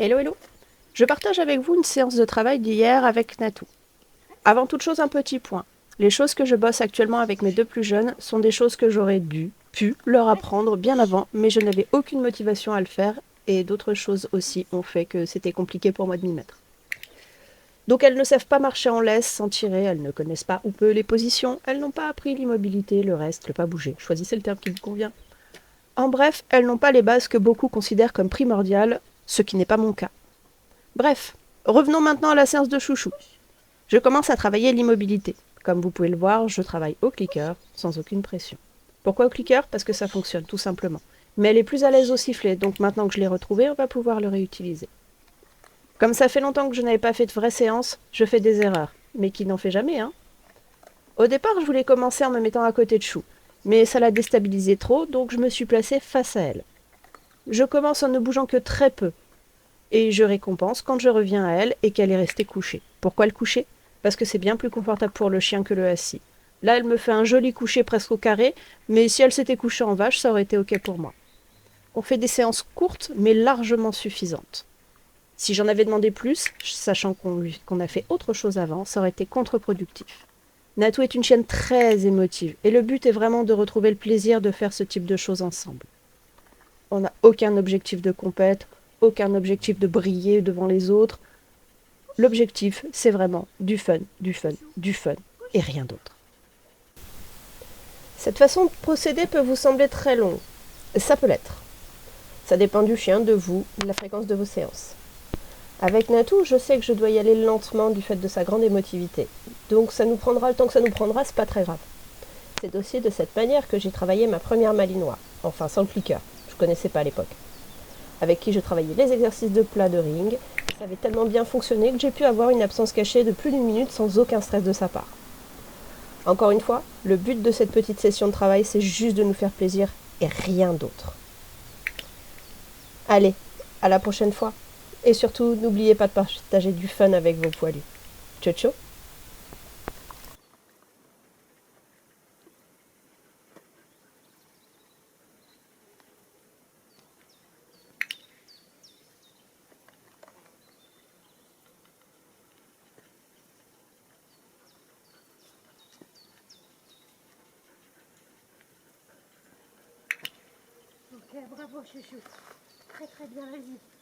Hello, hello. Je partage avec vous une séance de travail d'hier avec Natou. Avant toute chose, un petit point. Les choses que je bosse actuellement avec mes deux plus jeunes sont des choses que j'aurais pu leur apprendre bien avant, mais je n'avais aucune motivation à le faire, et d'autres choses aussi ont fait que c'était compliqué pour moi de m'y mettre. Donc elles ne savent pas marcher en laisse sans tirer, elles ne connaissent pas ou peu les positions, elles n'ont pas appris l'immobilité, le reste, le pas bouger. Choisissez le terme qui vous convient. En bref, elles n'ont pas les bases que beaucoup considèrent comme primordiales, ce qui n'est pas mon cas. Bref, revenons maintenant à la séance de chouchou. Je commence à travailler l'immobilité. Comme vous pouvez le voir, je travaille au clicker, sans aucune pression. Pourquoi au clicker? Parce que ça fonctionne, tout simplement. Mais elle est plus à l'aise au sifflet, donc maintenant que je l'ai retrouvé, on va pouvoir le réutiliser. Comme ça fait longtemps que je n'avais pas fait de vraie séance, je fais des erreurs. Mais qui n'en fait jamais, hein? Au départ, je voulais commencer en me mettant à côté de Chou. Mais ça l'a déstabilisé trop, donc je me suis placée face à elle. Je commence en ne bougeant que très peu, et je récompense quand je reviens à elle et qu'elle est restée couchée. Pourquoi le coucher? Parce que c'est bien plus confortable pour le chien que le assis. Là, elle me fait un joli coucher presque au carré, mais si elle s'était couchée en vache, ça aurait été ok pour moi. On fait des séances courtes, mais largement suffisantes. Si j'en avais demandé plus, sachant qu'on a fait autre chose avant, ça aurait été contre-productif. Natou est une chienne très émotive, et le but est vraiment de retrouver le plaisir de faire ce type de choses ensemble. On n'a aucun objectif de compète, aucun objectif de briller devant les autres. L'objectif, c'est vraiment du fun, du fun, du fun, et rien d'autre. Cette façon de procéder peut vous sembler très longue. Ça peut l'être. Ça dépend du chien, de vous, de la fréquence de vos séances. Avec Natou, je sais que je dois y aller lentement du fait de sa grande émotivité. Donc ça nous prendra le temps que ça nous prendra, c'est pas très grave. C'est aussi de cette manière que j'ai travaillé ma première malinois. Enfin, sans le clicker. Je connaissais pas à l'époque. Avec qui je travaillais les exercices de plat de ring. Ça avait tellement bien fonctionné que j'ai pu avoir une absence cachée de plus d'une minute sans aucun stress de sa part. Encore une fois, le but de cette petite session de travail, c'est juste de nous faire plaisir et rien d'autre. Allez, à la prochaine fois. Et surtout, n'oubliez pas de partager du fun avec vos poilus. Ciao, ciao. Ok, bravo chouchou. Très très bien, vas-y.